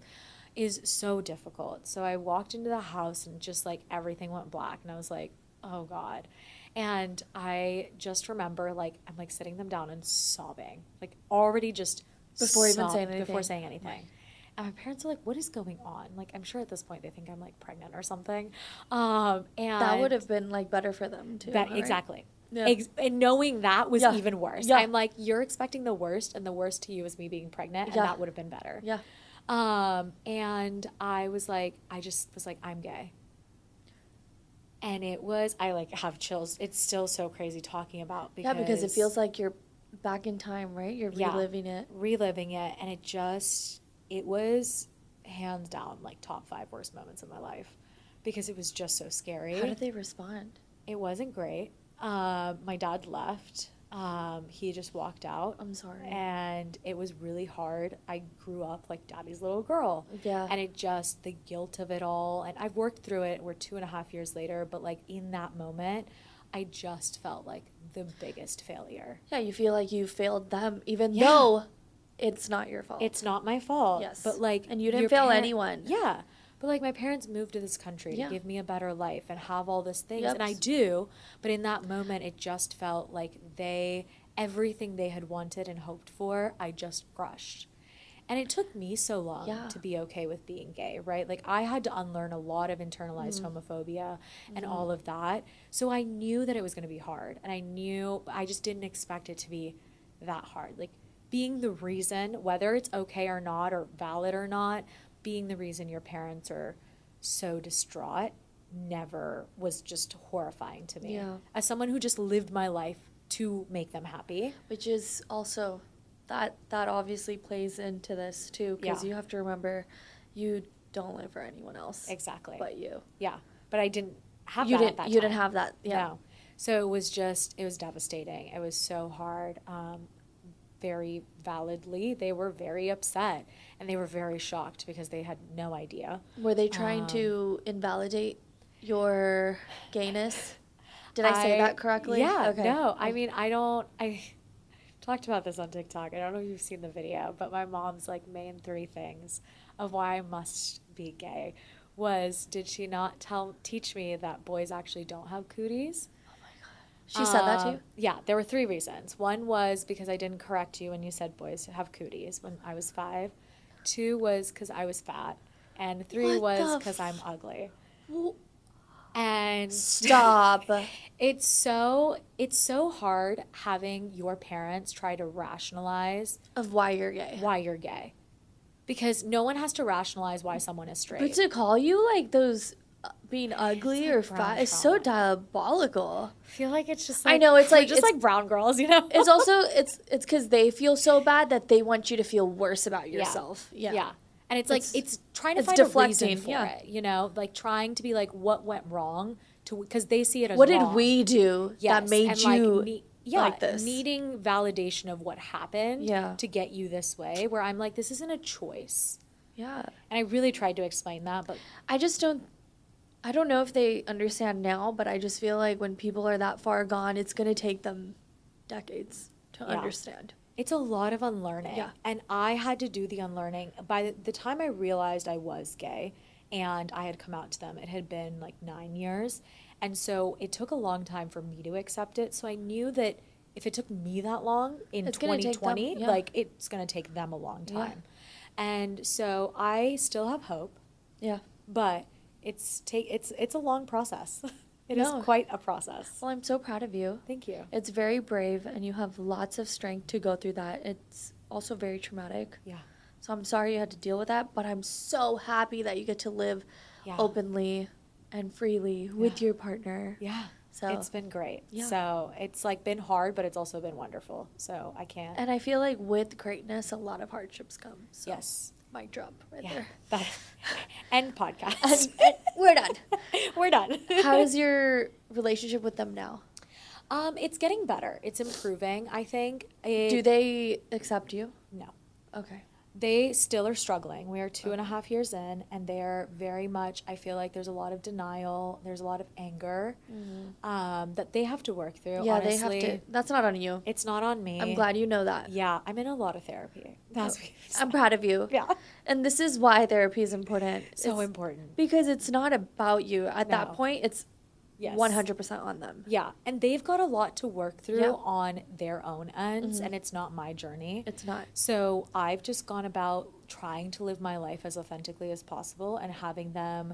is so difficult. So I walked into the house and just like everything went black and I was like, oh God. And I just remember like, I'm like sitting them down and sobbing, like already just Before even saying anything. Before saying anything. Right. And my parents are like, what is going on? Like, I'm sure at this point they think I'm like pregnant or something. And that would have been like better for them too. Right? Exactly. Yeah. And knowing that was even worse. Yeah. I'm like, you're expecting the worst, and the worst to you is me being pregnant, and that would have been better. Yeah. And I was like, I'm gay. And it was, I like have chills. It's still so crazy talking about because it feels like you're back in time, right? You're reliving it. Reliving it. And it was hands down like top 5 worst moments of my life because it was just so scary. How did they respond? It wasn't great. My dad left. He just walked out. I'm sorry. And it was really hard. I grew up like daddy's little girl. Yeah. And it just, the guilt of it all. And I've worked through it. We're 2.5 years later. But like in that moment, I just felt like the biggest failure. Yeah, you feel like you failed them, even though it's not your fault. It's not my fault. Yes. But like, and you didn't fail anyone. Yeah. But like my parents moved to this country to give me a better life and have all these things. And I do. But in that moment, it just felt like everything they had wanted and hoped for, I just crushed. And it took me so long to be okay with being gay, right? Like I had to unlearn a lot of internalized homophobia and all of that. So I knew that it was going to be hard. And I just didn't expect it to be that hard. Like being the reason, whether it's okay or not or valid or not, being the reason your parents are so distraught never was just horrifying to me. Yeah. As someone who just lived my life to make them happy. Which is also, that obviously plays into this too, because you have to remember you don't live for anyone else. Exactly. But you. Yeah. But I didn't have you that didn't, at that time. You didn't have that. Yeah. No. So it was devastating. It was so hard. Very validly, they were very upset and they were very shocked because they had no idea. Were they trying to invalidate your gayness? Did I say that correctly? Yeah. Okay. No, I mean, I talked about this on TikTok. I don't know if you've seen the video, but my mom's like main 3 things of why I must be gay was, did she not teach me that boys actually don't have cooties? She said that to you? Yeah, there were 3 reasons. One was because I didn't correct you when you said boys have cooties when I was 5. 2 was because I was fat. And 3 was because I'm ugly. And stop. It's so hard having your parents try to rationalize of why you're gay. Because no one has to rationalize why someone is straight. But to call you like those being ugly or fat is so diabolical. I feel like it's just like, I know it's like just like brown girls, you know. It's also it's because they feel so bad that they want you to feel worse about yourself. Yeah. And it's like it's trying to find a reason for it, you know, like trying to be like what went wrong because they see it as what wrong. did we do that made and you like this? Needing validation of what happened to get you this way. Where I'm like, this isn't a choice. Yeah. And I really tried to explain that, but I don't know if they understand now, but I just feel like when people are that far gone, it's going to take them decades to understand. It's a lot of unlearning. Yeah. And I had to do the unlearning. By the time I realized I was gay and I had come out to them, it had been like 9 years. And so it took a long time for me to accept it. So I knew that if it took me that long in It's gonna take 2020, them, yeah. like it's going to take them a long time. And so I still have hope, Yeah. but it's a long process. It is No. quite a process. Well, I'm so proud of you. Thank you. It's very brave, and you have lots of strength to go through that. It's also very traumatic. Yeah. So I'm sorry you had to deal with that, but I'm so happy that you get to live Yeah. openly and freely with Yeah. your partner. Yeah. So It's been great. Yeah. So it's like been hard, but it's also been wonderful. So I can't. And I feel like with greatness, a lot of hardships come. So Yes. mic drop right Yeah. there. That, end podcast. And we're done. We're done. How is your relationship with them now? It's getting better. It's improving, I think. Do they accept you? No. Okay. They still are struggling. We are 2.5 years in, and they're very much, I feel like there's a lot of denial, there's a lot of anger that they have to work through. Yeah, Honestly, they have to. That's not on you. It's not on me. I'm glad you know that. Yeah, I'm in a lot of therapy. I'm proud of you. Yeah. And this is why therapy is important. So It's- important. Because it's not about you. At that No. point, it's Yes. 100% on them. Yeah, and they've got a lot to work through Yeah. on their own ends, and it's not my journey. It's not. So I've just gone about trying to live my life as authentically as possible and having them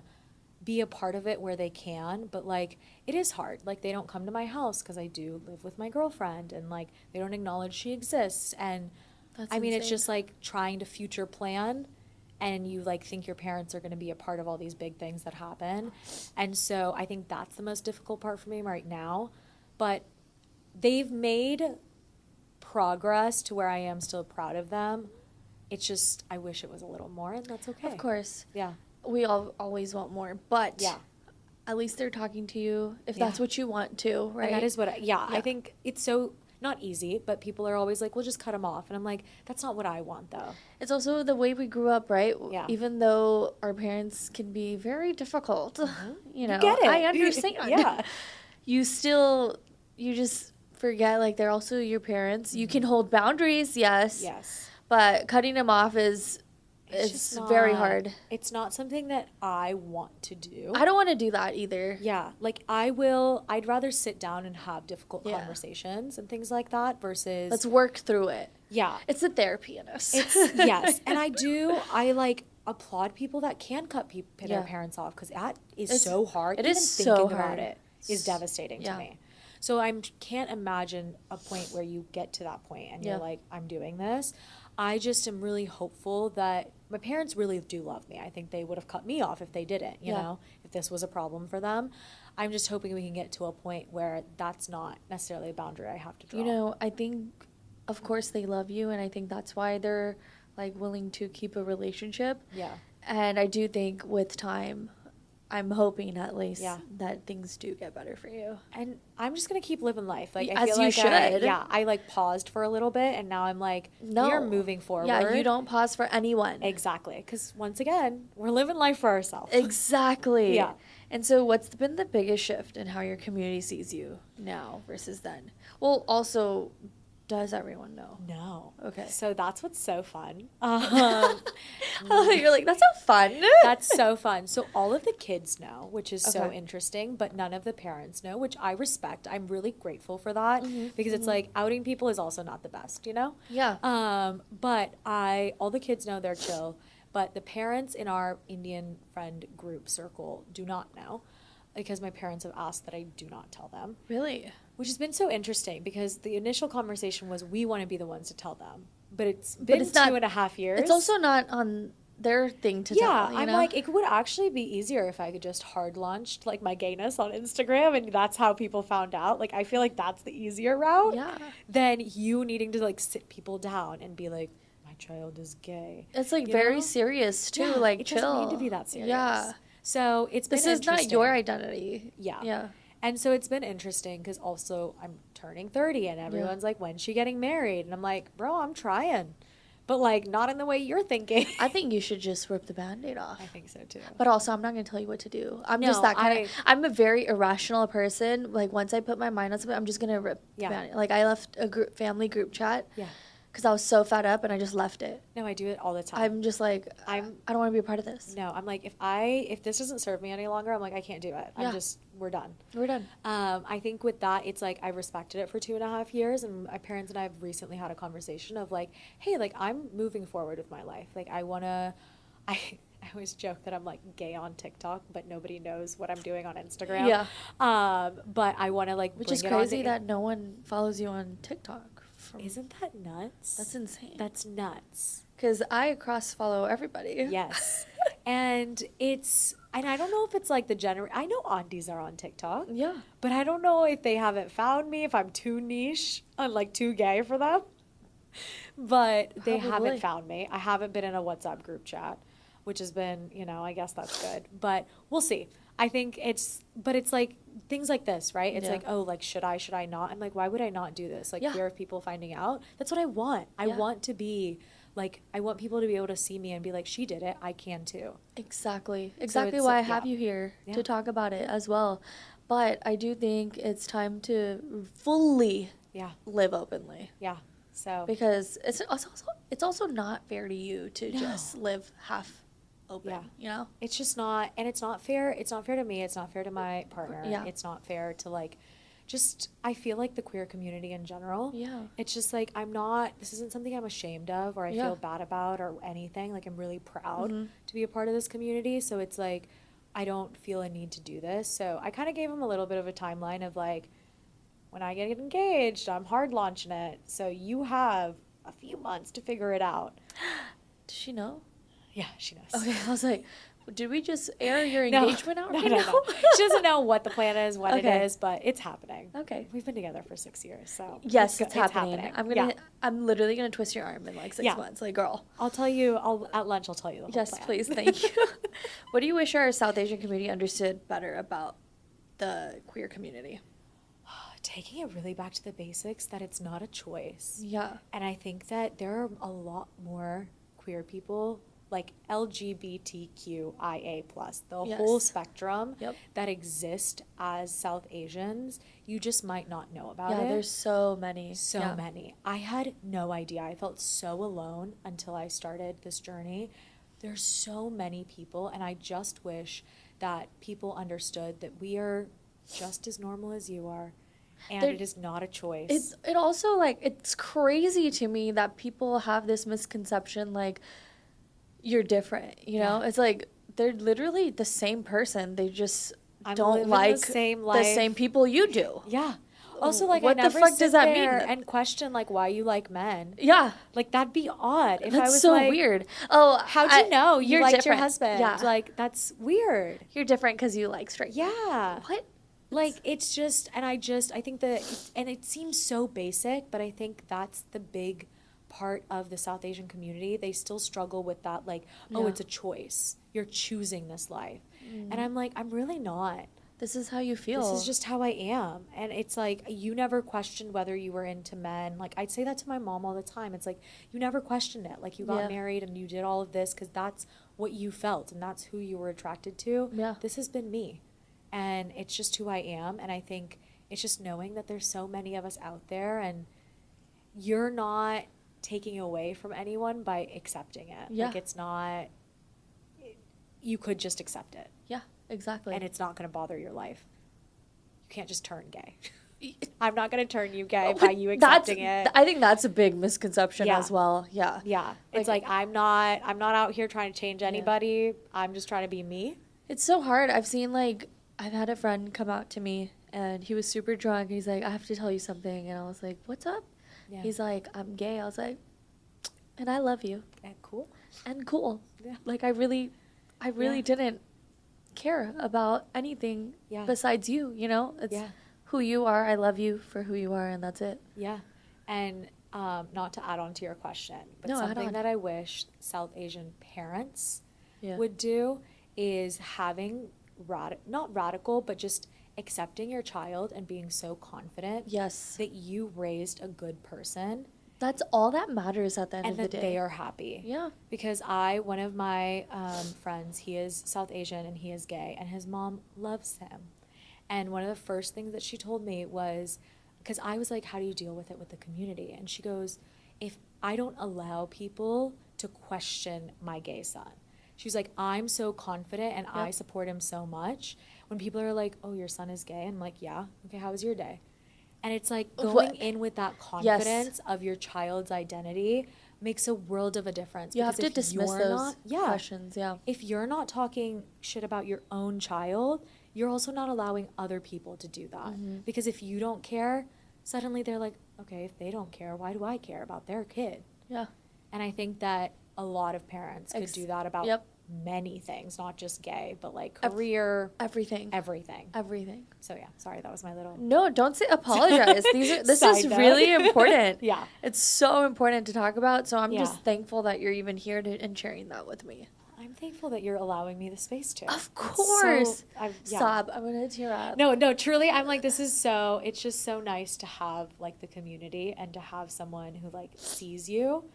be a part of it where they can. But like, it is hard. Like, they don't come to my house because I do live with my girlfriend, and like, they don't acknowledge she exists. And That's I mean, it's insane. just like trying to future plan, and you like think your parents are going to be a part of all these big things that happen. And so I think that's the most difficult part for me right now. But they've made progress to where I am still proud of them. It's just, I wish it was a little more, and that's okay. Of course. Yeah. We all always want more. But Yeah. at least they're talking to you if Yeah. that's what you want to, right? And that is what I Yeah. think it's so not easy, but people are always like, well, just cut them off. And I'm like, that's not what I want, though. It's also the way we grew up, right? Yeah. Even though our parents can be very difficult, you know, get it. I understand. Yeah. You just forget, like, they're also your parents. You can hold boundaries, yes. Yes. But cutting them off is It's it's just very not- hard. It's not something that I want to do. I don't want to do that either. Yeah, like I'd rather sit down and have difficult Yeah. conversations and things like that versus Let's work through it. yeah. It's the therapy in us. It's yes, and I like applaud people that can cut their Yeah. parents off because that is It's- so hard. it Even is thinking so about hard. it is devastating Yeah. to me. So I can't imagine a point where you get to that point and Yeah. you're like, I'm doing this. I just am really hopeful that my parents really do love me. I think they would have cut me off if they didn't, you Yeah. know, if this was a problem for them. I'm just hoping we can get to a point where that's not necessarily a boundary I have to draw. You know, I think, of course, they love you, and I think that's why they're, like, willing to keep a relationship. Yeah. And I do think with time, I'm hoping at least Yeah. that things do get better for you. And I'm just gonna keep living life. Like I As feel you like should. I like paused for a little bit, and now I'm like, No. we're moving forward. Yeah, you don't pause for anyone. Exactly, because once again, we're living life for ourselves. Exactly. Yeah. And so what's been the biggest shift in how your community sees you now versus then? Well, also, does everyone know? No. Okay. So that's what's so fun. You're like, that's so fun. That's so fun. So all of the kids know, which is so Okay. interesting, but none of the parents know, which I respect. I'm really grateful for that Mm-hmm. because it's like outing people is also not the best, you know? Yeah. But all the kids know they're chill, but the parents in our Indian friend group circle do not know because my parents have asked that I do not tell them, Really? which has been so interesting because the initial conversation was we want to be the ones to tell them, but it's been it's not- 2.5 years. It's also not on their thing to yeah, tell, you I'm know? like, it would actually be easier if I could just hard launched like my gayness on Instagram and that's how people found out. Like, I feel like that's the easier route Yeah. than you needing to like sit people down and be like, my child is gay. It's like You very know? serious too, Yeah, like it chill. doesn't need to be that serious. Yeah. So it's been This is not your interesting. identity. Yeah. Yeah. And so it's been interesting because also I'm turning 30 and everyone's like, when's she getting married? And I'm like, bro, I'm trying. but like not in the way you're thinking. I think you should just rip the Band-Aid off. I think so too. But also, I'm not going to tell you what to do. I'm No, just that kind of, I'm a very irrational person. Like, once I put my mind on something, I'm just going to rip the Band-Aid. Like, I left a family group chat. Yeah. Because I was so fed up and I just left it. No, I do it all the time. I'm just like, I don't want to be a part of this. No, I'm like, if this doesn't serve me any longer, I'm like, I can't do it. Yeah. We're done. We're done. I think with that, it's like I respected it for 2.5 years, and my parents and I have recently had a conversation of like, hey, like I'm moving forward with my life. Like I always joke that I'm like gay on TikTok, but nobody knows what I'm doing on Instagram. Yeah. But I want to like, which is crazy that no one follows you on TikTok. Isn't that nuts? That's insane. That's nuts. Because I cross-follow everybody. Yes. And I don't know if it's like I know aunties are on TikTok. Yeah. But I don't know if they haven't found me, if I'm too niche, I'm like too gay for them. But they haven't found me. I haven't been in a WhatsApp group chat, which has been, I guess that's good. But we'll see. I think it's like things like this, right? It's like, oh, like, should I not? I'm like, why would I not do this? Like, fear of people finding out. That's what I want. I want to be, like, I want people to be able to see me and be like, she did it. I can too. Exactly. Exactly why I have you here to talk about it as well. But I do think it's time to fully live openly. Yeah. So. Because it's also not fair to you to just live half open, It's just not, and it's not fair. It's not fair to me. It's not fair to my partner. Yeah. It's not fair to like, I feel like the queer community in general. Yeah. It's just like, this isn't something I'm ashamed of or I feel bad about or anything. Like I'm really proud to be a part of this community. So it's like, I don't feel a need to do this. So I kind of gave him a little bit of a timeline of like, when I get engaged, I'm hard launching it. So you have a few months to figure it out. Does she know? Yeah, she knows. Okay, I was like, did we just air your engagement out right now? No. She doesn't know what the plan is, what it is, but it's happening. Okay. We've been together for 6 years, so yes, it's happening. I'm literally gonna twist your arm in like 6 months, like girl. I'll tell you. At lunch, I'll tell you the whole plan. Yes, please, thank you. What do you wish our South Asian community understood better about the queer community? Taking it really back to the basics, that it's not a choice. Yeah. And I think that there are a lot more queer people, like LGBTQIA+, the whole spectrum that exist as South Asians. You just might not know about it. Yeah, there's so many. So many. I had no idea. I felt so alone until I started this journey. There's so many people, and I just wish that people understood that we are just as normal as you are. And it is not a choice. It also, like, it's crazy to me that people have this misconception, like, you're different, know? It's like, they're literally the same person. They just don't like the same people you do. Yeah. Also, like, what I never the fuck does that mean? And question, like, why you like men. Yeah. Like, that'd be odd. If that's I was so like, weird. Oh, how'd you know you liked different. your husband? Yeah. Like, that's weird. You're different because you like straight. Yeah. What? Like, it's just, and I think that, and it seems so basic, but I think that's the big part of the South Asian community. They still struggle with that, like, oh, it's a choice. You're choosing this life. And I'm like, I'm really not. This is how you feel. This is just how I am. And it's like, you never questioned whether you were into men. Like, I'd say that to my mom all the time. It's like, you never questioned it. Like, you got married and you did all of this because that's what you felt and that's who you were attracted to. Yeah. This has been me. And it's just who I am. And I think it's just knowing that there's so many of us out there and you're not taking away from anyone by accepting it. Yeah. Like, it's not, you could just accept it. Yeah, exactly. And it's not going to bother your life. You can't just turn gay. I'm not going to turn you gay by you accepting it. I think that's a big misconception as well. Yeah. Yeah. It's like I'm not out here trying to change anybody. I'm just trying to be me. It's so hard. I've had a friend come out to me and he was super drunk. He's like, I have to tell you something. And I was like, what's up? Yeah. He's like, I'm gay. I was like, and I love you. And cool. And cool. Yeah. Like, I really didn't care about anything besides you, It's who you are. I love you for who you are, and that's it. Yeah. And not to add on to your question, but something that I wish South Asian parents would do is having not radical, but just accepting your child and being so confident that you raised a good person That's all that matters at the end and of the that day. they are happy. Yeah. Because one of my friends, he is South Asian and he is gay, and his mom loves him. And one of the first things that she told me was, because I was like, how do you deal with it with the community? And she goes, if I don't allow people to question my gay son. She was like, I'm so confident and I support him so much. When people are like, oh, your son is gay, I'm like, yeah, okay, how was your day? And it's like going in with that confidence of your child's identity makes a world of a difference. You have to dismiss those questions, If you're not talking shit about your own child, you're also not allowing other people to do that. Mm-hmm. Because if you don't care, suddenly they're like, okay, if they don't care, why do I care about their kid? Yeah. And I think that a lot of parents could do that about many things, not just gay, but like career, everything. So yeah, sorry, that was my little. No, don't say apologize. This is really important. Yeah, it's so important to talk about. So I'm just thankful that you're even here and sharing that with me. I'm thankful that you're allowing me the space to. Of course. Stop. I'm gonna tear up. No, truly, I'm like, it's just so nice to have like the community and to have someone who like sees you.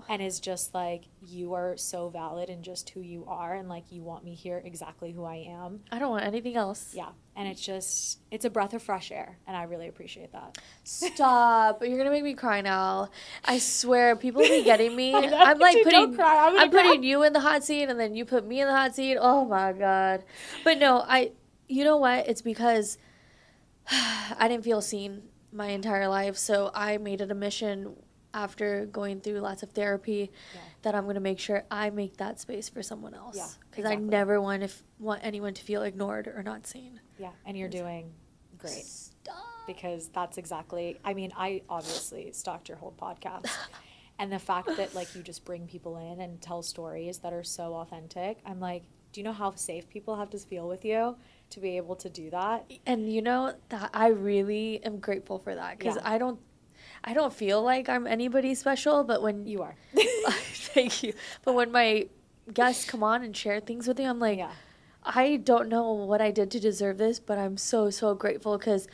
And is just like, you are so valid in just who you are, and like you want me here exactly who I am. I don't want anything else. Yeah. And it's a breath of fresh air, and I really appreciate that. Stop. You're gonna make me cry now. I swear, people be getting me. I know, I'm like putting you in the hot seat, and then you put me in the hot seat. Oh my God. But no, you know what? It's because I didn't feel seen my entire life, so I made it a mission after going through lots of therapy that I'm going to make sure I make that space for someone else. Because I never want anyone to feel ignored or not seen. Yeah, and you're doing great. Stop. Because that's exactly, I mean, I obviously stalked your whole podcast. And the fact that like you just bring people in and tell stories that are so authentic, I'm like, do you know how safe people have to feel with you to be able to do that? And you know, that I really am grateful for that, because I don't feel like I'm anybody special, but when you are, thank you. But when my guests come on and share things with me, I'm like, I don't know what I did to deserve this, but I'm so, so grateful, because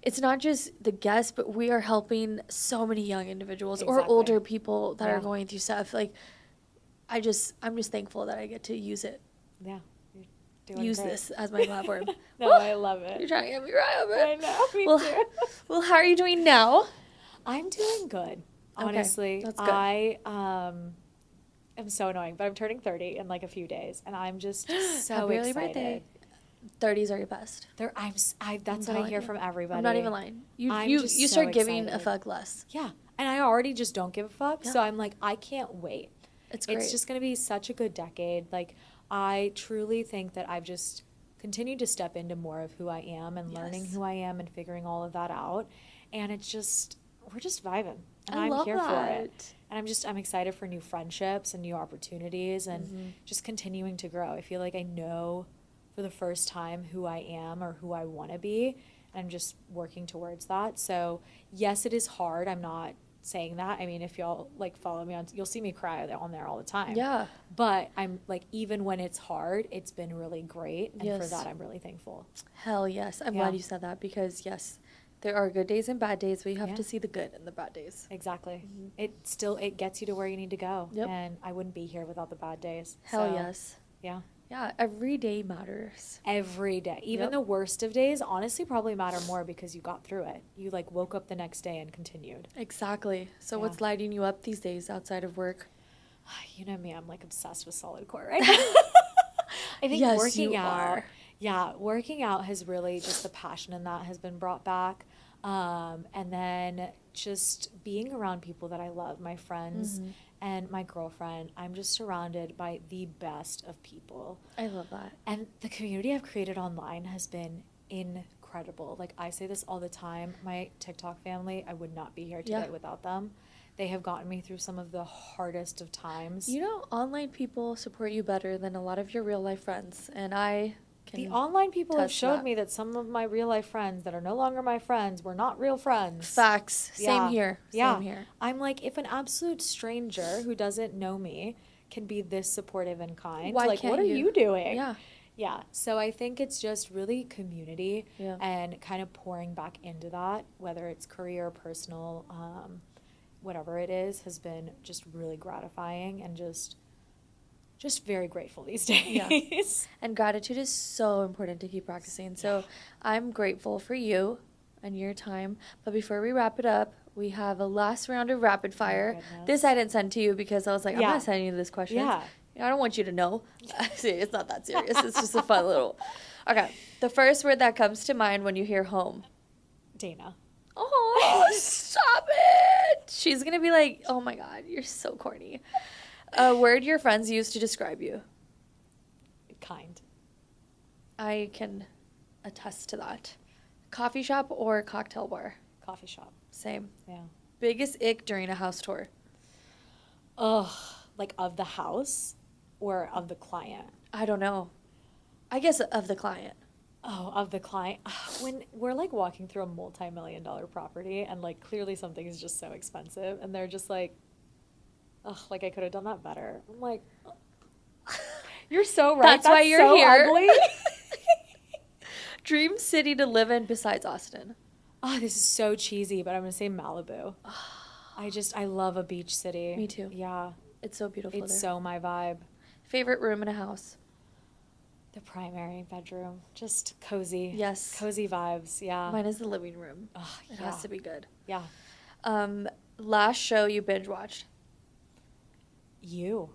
it's not just the guests, but we are helping so many young individuals or older people that are going through stuff. Like, I'm just thankful that I get to use it. Yeah. Use great. This as my platform. No, I love it. You're trying to get me right up. I know, me too. Well, how are you doing now? I'm doing good. Honestly, that's good. I am so annoying, but I'm turning 30 in like a few days, and I'm just so Happy excited. Birthday. 30s are your best. That's what I hear from everybody. I'm not even lying. You start giving a fuck less. Yeah, and I already just don't give a fuck. Yeah. So I'm like, I can't wait. It's great. It's just gonna be such a good decade. Like, I truly think that I've just continued to step into more of who I am and learning who I am and figuring all of that out, and it's just. We're just vibing, and I'm here for it. And I'm excited for new friendships and new opportunities and just continuing to grow. I feel like I know for the first time who I am or who I want to be, and I'm just working towards that. So yes, it is hard. I'm not saying that. I mean, if y'all like follow me you'll see me cry on there all the time. Yeah. But I'm like, even when it's hard, it's been really great, and for that I'm really thankful. Hell yes. I'm glad you said that, because yes, there are good days and bad days, but you have to see the good in the bad days. Exactly. It gets you to where you need to go. Yep. And I wouldn't be here without the bad days. Hell yes. Yeah. Yeah, every day matters. Every day. Even the worst of days, honestly, probably matter more because you got through it. You, like, woke up the next day and continued. Exactly. So what's lighting you up these days outside of work? You know me, I'm, like, obsessed with solid core right now. I think working out. Yeah, working out has really, just the passion in that has been brought back. And then just being around people that I love, my friends and my girlfriend. I'm just surrounded by the best of people. I love that. And the community I've created online has been incredible. Like, I say this all the time. My TikTok family, I would not be here today without them. They have gotten me through some of the hardest of times. You know, online people support you better than a lot of your real life friends. And the online people have showed me that some of my real life friends that are no longer my friends were not real friends. Facts. Same here. Same here. I'm like, if an absolute stranger who doesn't know me can be this supportive and kind, why like, can't what are you doing? Yeah. Yeah. So I think it's just really community and kind of pouring back into that, whether it's career, personal, whatever it is has been just really gratifying and just very grateful these days. Yeah. And gratitude is so important to keep practicing. So I'm grateful for you and your time. But before we wrap it up, we have a last round of rapid fire. This I didn't send to you because I was like, I'm not sending you this question. Yeah. I don't want you to know. It's not that serious. It's just a fun little. Okay. The first word that comes to mind when you hear home. Dana. Oh, stop it. She's going to be like, oh my God, you're so corny. A word your friends use to describe you. Kind. I can attest to that. Coffee shop or cocktail bar? Coffee shop. Same. Yeah. Biggest ick during a house tour? Ugh. Like of the house or of the client? I don't know. I guess of the client. Oh, of the client. When we're like walking through a multi-million-dollar property and like clearly something is just so expensive and they're just like, ugh, like I could have done that better. I'm like, you're so right. That's why you're so here. Ugly. Dream city to live in besides Austin? Oh, this is so cheesy, but I'm going to say Malibu. I love a beach city. Me too. Yeah. It's so beautiful It's there. so my vibe. Favorite room in a house? The primary bedroom. Just cozy. Yes. Cozy vibes. Yeah. Mine is the living room. Oh, it has to be good. Yeah. Last show you binge watched? You?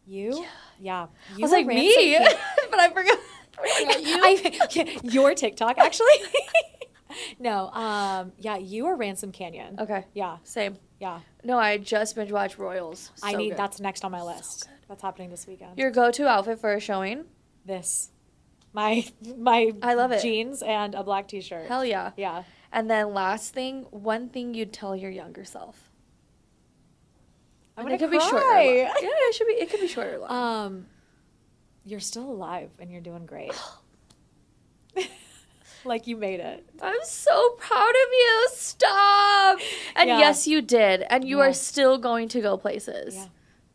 Yeah. Yeah. I was like, me? But I forgot. You? Your TikTok, actually. No. Yeah, you or Ransom Canyon. Okay. Yeah. Same. Yeah. No, I just binge watched Royals. So good. That's next on my list. That's happening this weekend. Your go-to outfit for a showing? This. My I love it. Jeans and a black t-shirt. Hell yeah. Yeah. And then last thing, one thing you'd tell your younger self. I'm it gonna could be short or long. Yeah, it could be short or long. You're still alive and you're doing great. Like you made it. I'm so proud of you. Stop. And yes, you did. And you are still going to go places. Yeah.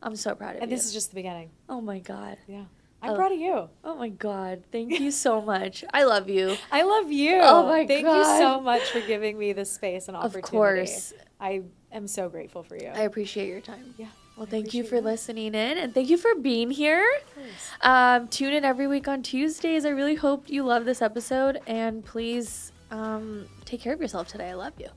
I'm so proud of you. And this is just the beginning. Oh my God. Yeah. I'm proud of you. Oh my God. Thank you so much. I love you. I love you. Oh my God. Thank you so much for giving me this space and opportunity. Of course. I am so grateful for you. I appreciate your time. Yeah. Well, thank you for listening in, and thank you for being here. Tune in every week on Tuesdays. I really hope you love this episode, and please take care of yourself today. I love you.